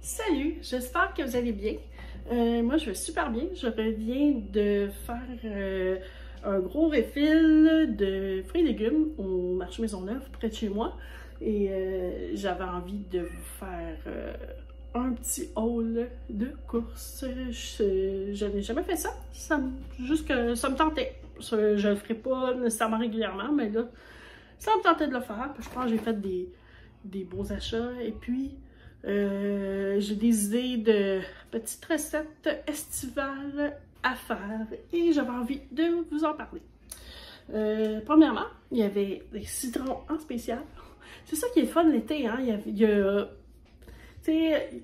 Salut, j'espère que vous allez bien. Moi, je vais super bien. Je reviens de faire un gros refill de fruits et légumes au marché Maisonneuve, près de chez moi. Et j'avais envie de vous faire un petit haul de courses. Je n'ai jamais fait ça. Juste que ça me tentait. Je ne le ferai pas nécessairement régulièrement, mais là, ça me tentait de le faire. Je pense que j'ai fait des beaux achats. Et puis, j'ai des idées de petites recettes estivales à faire et j'avais envie de vous en parler. Premièrement, il y avait des citrons en spécial. C'est ça qui est fun l'été, hein?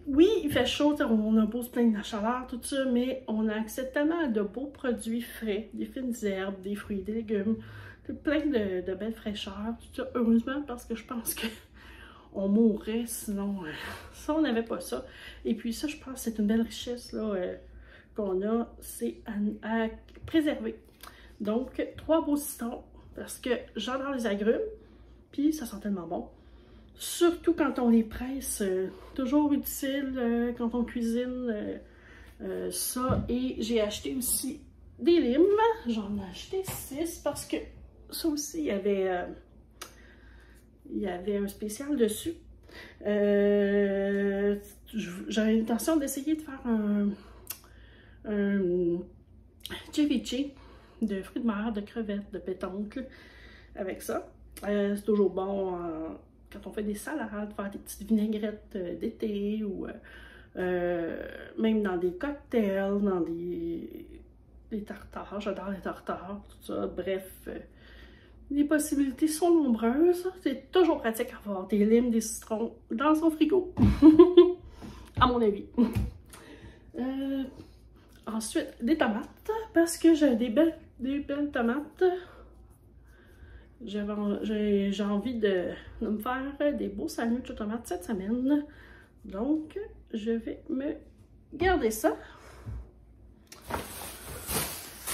Oui, il fait chaud, on a beau se plaindre de la chaleur, tout ça, mais on a accès tellement à de beaux produits frais, des fines herbes, des fruits, des légumes, plein de belles fraîcheurs, tout ça. Heureusement, parce que je pense que on mourrait sinon, si on n'avait pas ça. Et puis ça, je pense que c'est une belle richesse qu'on a, c'est à préserver. Donc, 3 beaux citrons, parce que j'adore les agrumes, puis ça sent tellement bon. Surtout quand on les presse, toujours utile quand on cuisine ça. Et j'ai acheté aussi des limes, j'en ai acheté 6 parce que ça aussi, il y avait un spécial dessus. J'avais l'intention d'essayer de faire un ceviche de fruits de mer, de crevettes, de pétanque avec ça. C'est toujours bon quand on fait des salades, faire des petites vinaigrettes d'été ou même dans des cocktails, dans des tartares. J'adore les tartares, tout ça. Bref. Les possibilités sont nombreuses. C'est toujours pratique d'avoir des limes, des citrons dans son frigo, à mon avis. Ensuite, des tomates, parce que j'ai des belles tomates. J'ai envie de me faire des beaux sandwichs aux tomates cette semaine. Donc, je vais me garder ça.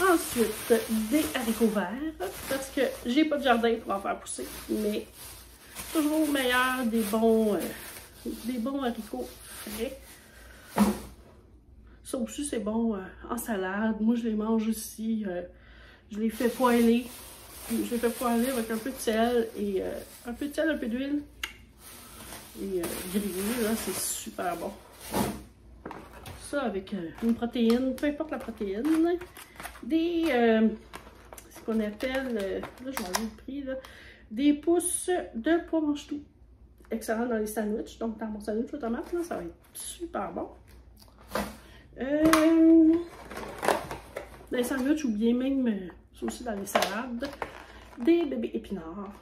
Ensuite, des haricots verts, parce que j'ai pas de jardin pour en faire pousser, mais toujours meilleur des bons haricots frais. Ça aussi, c'est bon en salade. Moi, je les mange aussi. Je les fais poêler. Je les fais poêler avec un peu de sel et un peu d'huile. Et griller, là, c'est super bon. Ça avec une protéine, peu importe la protéine. Ce qu'on appelle, là je vais enlever le prix, là, des pousses de pois mange-tout. Excellent dans les sandwichs, donc dans mon sandwich aux tomates, là, ça va être super bon. Dans les sandwichs ou bien même, ça aussi dans les salades, des bébés épinards.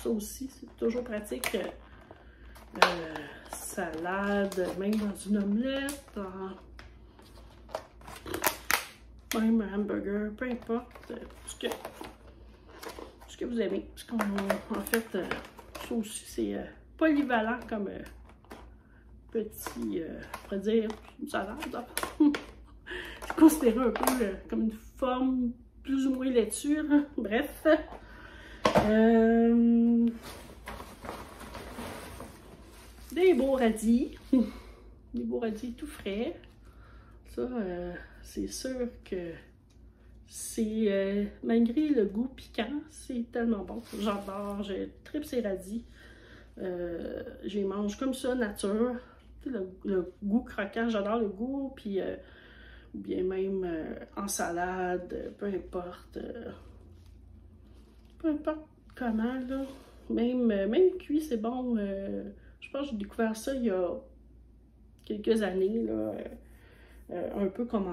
Ça aussi, c'est toujours pratique. Salade, même dans une omelette, même un hamburger, peu importe, ce que vous aimez. Parce qu'en fait, ça aussi, c'est polyvalent comme petit, on pourrait dire, une salade. C'est considéré un peu comme une forme plus ou moins laitue. Hein? Bref. Des beaux radis. Des beaux radis tout frais. Ça, c'est sûr que c'est, malgré le goût piquant, c'est tellement bon. J'adore, je tripe ces radis. Je les mange comme ça, nature. Le goût croquant, j'adore le goût. Puis, ou bien même en salade, peu importe. Peu importe comment, là. Même cuit, c'est bon. Je pense que j'ai découvert ça il y a quelques années, là. Un peu comme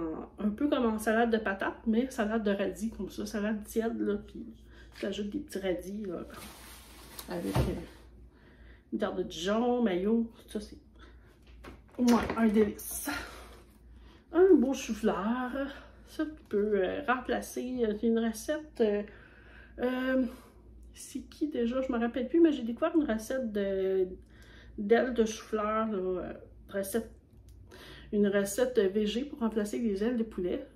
en salade de patates, mais salade de radis, comme ça, salade tiède, là, puis tu ajoutes des petits radis, là, avec une tarte de Dijon, mayo, ça c'est un délice. Un beau chou-fleur, ça tu peux remplacer, c'est une recette, c'est qui déjà, je me rappelle plus, mais j'ai découvert une recette d'ailes de chou-fleur, une recette végé pour remplacer les ailes de poulet.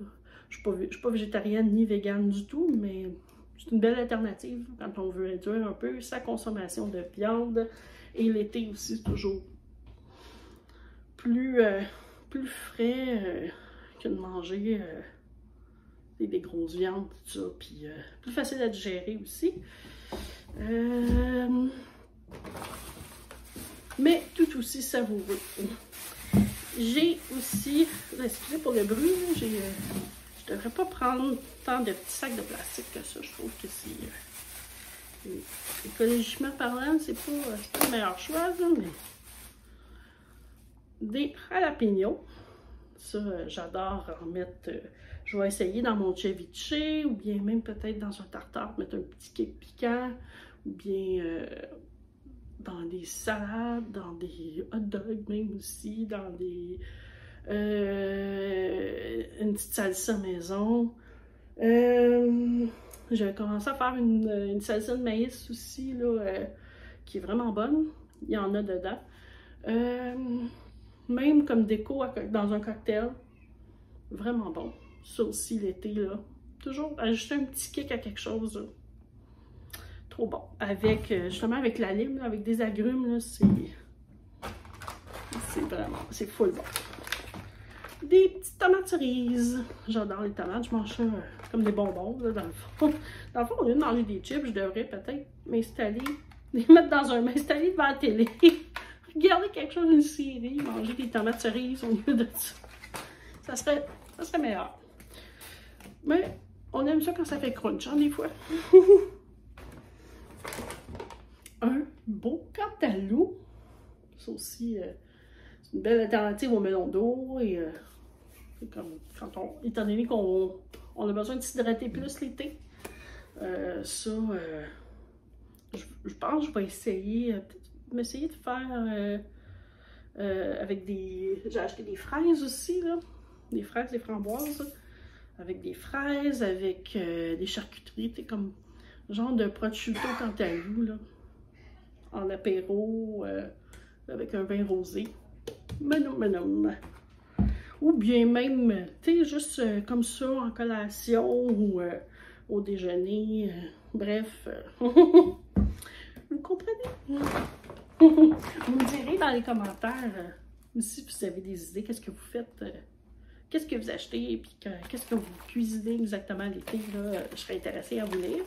Je ne suis pas végétarienne ni végane du tout, mais c'est une belle alternative quand on veut réduire un peu sa consommation de viande. Et l'été aussi, c'est toujours plus frais que de manger des grosses viandes, tout ça. Puis plus facile à digérer aussi. Mais tout aussi savoureux. J'ai aussi, excusez pour le bruit, je devrais pas prendre tant de petits sacs de plastique que ça. Je trouve que c'est, écologiquement parlant, c'est pas le meilleur choix, là, mais des jalapenos. Ça, j'adore en mettre. Je vais essayer dans mon ceviche, ou bien même peut-être dans un tartare, mettre un petit kick piquant, ou bien dans des salades, dans des hot dogs même aussi, dans des une petite salsa maison. J'ai commencé à faire une salsa de maïs aussi, là, qui est vraiment bonne. Il y en a dedans. Même comme déco dans un cocktail. Vraiment bon. Ça aussi l'été, là. Toujours ajouter un petit kick à quelque chose, là. Trop bon. Avec, justement avec la lime, là, avec des agrumes, là, c'est vraiment, c'est full bon. Des petites tomates cerises. J'adore les tomates, je mange ça comme des bonbons, là, dans le fond. Dans le fond, au lieu de manger des chips, je devrais peut-être m'installer, les mettre m'installer devant la télé, regarder quelque chose d'une série, manger des tomates cerises au lieu de ça. Ça serait meilleur. Mais on aime ça quand ça fait crunch, hein, des fois. Un beau cantaloupe. Ça aussi, c'est une belle alternative au melon d'eau. Et c'est comme quand étant donné qu'on a besoin de s'hydrater plus l'été, je pense que je vais essayer, m'essayer de faire avec des. J'ai acheté des fraises aussi, là. Des fraises, des framboises. Avec des fraises, avec des charcuteries, c'est comme genre de prosciutto cantaloupe, là. En apéro, avec un vin rosé. Manom. Ou bien même, tu sais, juste comme ça, en collation ou au déjeuner. Bref, vous comprenez? Vous me direz dans les commentaires aussi si vous avez des idées, qu'est-ce que vous faites, qu'est-ce que vous achetez, et puis qu'est-ce que vous cuisinez exactement l'été, là. Je serais intéressée à vous lire.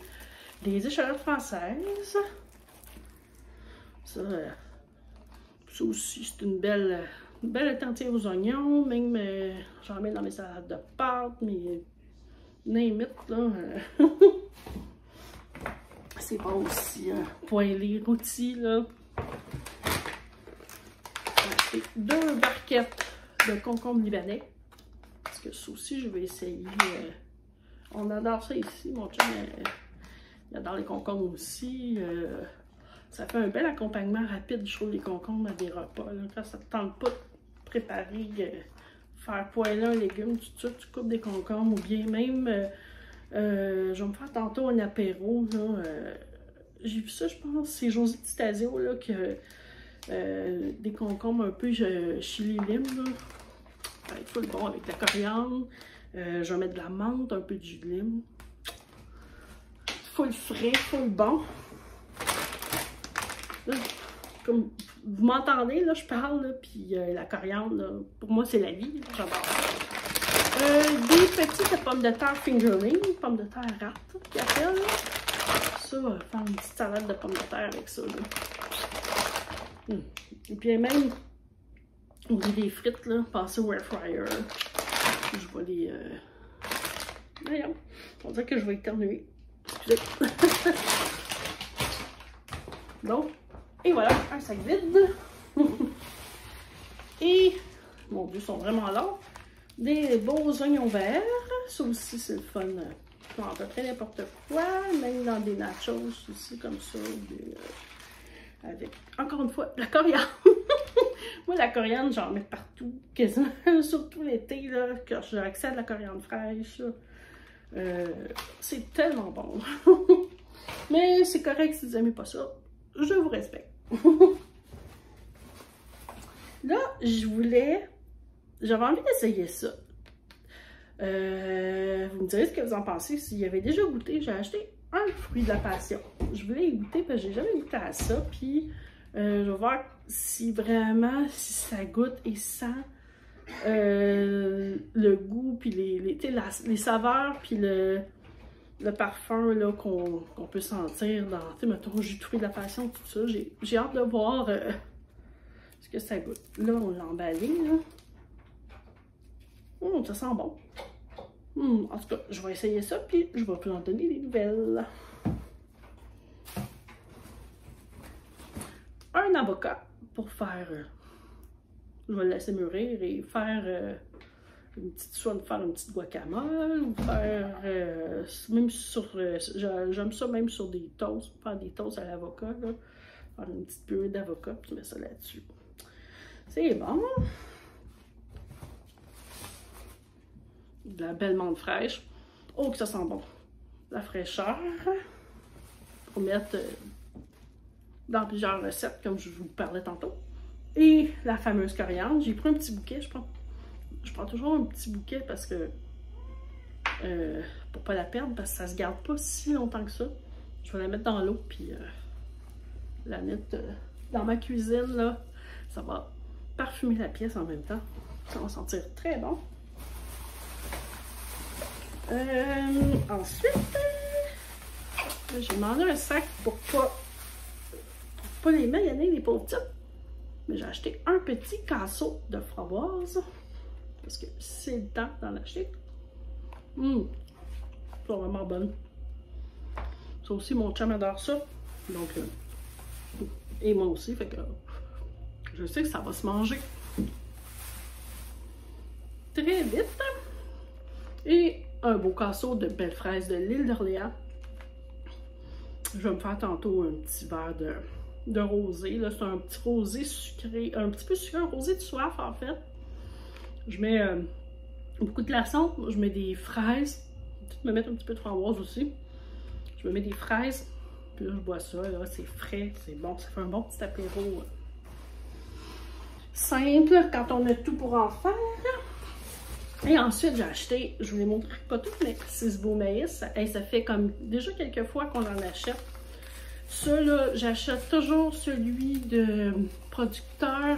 Des échalotes françaises. Ça aussi, c'est une belle alternative aux oignons. Même, j'en mets dans mes salades de pâtes, mais name it, là. C'est bon aussi, hein. Poêlé, rôti, là. J'ai 2 barquettes de concombres libanais. Parce que ça aussi, je vais essayer. On adore ça ici. Mon chum, il adore les concombres aussi. Ça fait un bel accompagnement rapide, je trouve, les concombres à des repas. Là. Quand ça ne te tente pas de préparer, faire poêler un légume, tout ça, tu coupes des concombres. Ou bien même, je vais me faire tantôt un apéro. J'ai vu ça, je pense, c'est Josie Tistasio, là, que des concombres un peu chili lime. Là. Ça va être full bon avec de la coriandre. Je vais mettre de la menthe, un peu de jus de lime. Full frais, full bon. Là, comme vous m'entendez, là, je parle, là, puis la coriandre, là, pour moi, c'est la vie. J'adore. Des petites pommes de terre fingerling, pommes de terre rate, qu'ils appellent. Ça, faire une petite salade de pommes de terre avec ça. Là. Et puis même, on dit des frites, là, passer au air fryer. Je vais les. Voyons, on dirait que je vais éternuer. Excusez. Donc, et voilà, un sac vide. Et, mon Dieu, ils sont vraiment longs. Des beaux oignons verts. Ça aussi, c'est le fun. Pour à peu près n'importe quoi. Même dans des nachos aussi, comme ça. Avec, encore une fois, la coriandre. Moi, la coriandre, j'en mets partout, quasiment. Surtout l'été, là, quand j'ai accès à de la coriandre fraîche. C'est tellement bon. Mais c'est correct si vous n'aimez pas ça. Je vous respecte. Là, j'avais envie d'essayer ça. Vous me direz ce que vous en pensez. S'il y avait déjà goûté, j'ai acheté un fruit de la passion. Je voulais y goûter parce que j'ai jamais goûté à ça. Puis, je vais voir si vraiment, si ça goûte et sent le goût, puis les saveurs, puis le parfum qu'on peut sentir dans, tu sais, mettons, jus de fruits de la passion, tout ça. J'ai hâte de voir ce que ça goûte. Là, on l'a emballé, là. Ça sent bon. En tout cas, je vais essayer ça, puis je vais vous en donner des nouvelles. Un avocat pour faire... je vais le laisser mûrir et faire soit faire une petite guacamole, ou faire même sur... j'aime ça même sur des toasts, faire des toasts à l'avocat, là. Faire une petite purée d'avocat, puis mettre ça là-dessus. C'est bon. De la belle menthe fraîche. Oh, que ça sent bon. La fraîcheur. Pour mettre dans plusieurs recettes, comme je vous parlais tantôt. Et la fameuse coriandre. J'ai pris un petit bouquet. Je prends toujours un petit bouquet parce que... pour pas la perdre, parce que ça se garde pas si longtemps que ça. Je vais la mettre dans l'eau, puis la mettre dans ma cuisine, là. Ça va parfumer la pièce en même temps. Ça va sentir très bon. Ensuite, j'ai demandé un sac pour pas les mayonnaise, les pauvres petites. Mais j'ai acheté un petit casseau de framboise. Parce que c'est le temps d'en acheter. Elles sont vraiment bonnes. Ça aussi, mon chum adore ça. Donc, et moi aussi, fait que je sais que ça va se manger très vite. Et un beau casseau de belles fraises de l'île d'Orléans. Je vais me faire tantôt un petit verre de rosé. Là, c'est un petit rosé sucré, un petit peu sucré, un rosé de soif en fait. Je mets beaucoup de glaçons, je mets des fraises. Je vais mettre un petit peu de framboise aussi. Je me mets des fraises, puis là je bois ça. Là, c'est frais, c'est bon, ça fait un bon petit apéro simple quand on a tout pour en faire. Et ensuite, j'ai acheté, je vous l'ai montré pas tout, mais c'est ce beau maïs. Et ça fait comme déjà quelques fois qu'on en achète. Ça, là, j'achète toujours celui de producteur.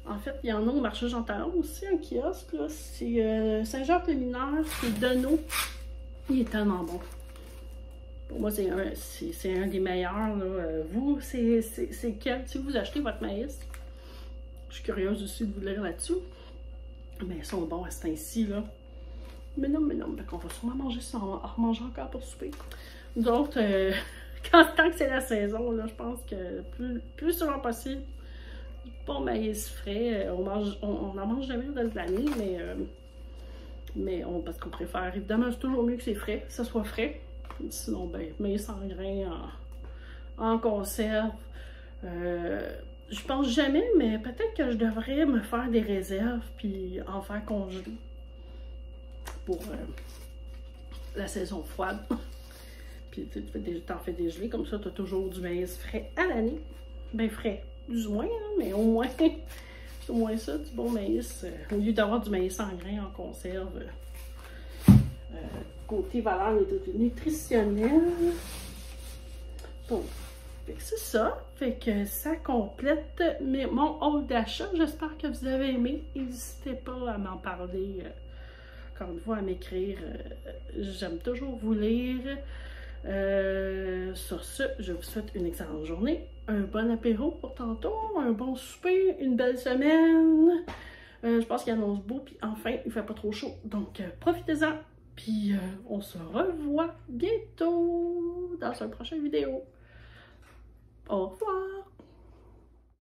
En fait, il y en a au marché Jean Talon aussi, un kiosque. C'est Saint-Jacques-le-Mineur, c'est Deneau. Il est tellement bon. Pour moi, c'est un des meilleurs. Là. Vous, c'est quel? Si vous achetez votre maïs, je suis curieuse aussi de vous lire là-dessus. Mais ils sont bons à ce temps-ci, là. Mais non, on va sûrement manger ça, on va en remanger encore pour souper. Donc, tant que c'est la saison, là, je pense que plus souvent possible, bon maïs frais, on n'en mange jamais de l'année, mais parce qu'on préfère, évidemment, c'est toujours mieux que c'est frais, que ça soit frais. Sinon, ben, maïs en grains, en conserve. Je pense jamais, mais peut-être que je devrais me faire des réserves puis en faire congeler pour la saison froide. Puis tu t'en fais dégeler, comme ça tu as toujours du maïs frais à l'année. Ben frais, plus ou moins, hein, mais au moins, c'est au moins ça, du bon maïs. Au lieu d'avoir du maïs en grains en conserve. Côté valeur nutritionnelle. Donc, c'est ça, fait que ça complète mon haul d'achat. J'espère que vous avez aimé. N'hésitez pas à m'en parler, encore une fois, à m'écrire. J'aime toujours vous lire. Sur ce, je vous souhaite une excellente journée, un bon apéro pour tantôt, un bon souper, une belle semaine. Je pense qu'il annonce beau, puis enfin, il fait pas trop chaud. Donc, profitez-en, puis on se revoit bientôt dans une prochaine vidéo. Au revoir!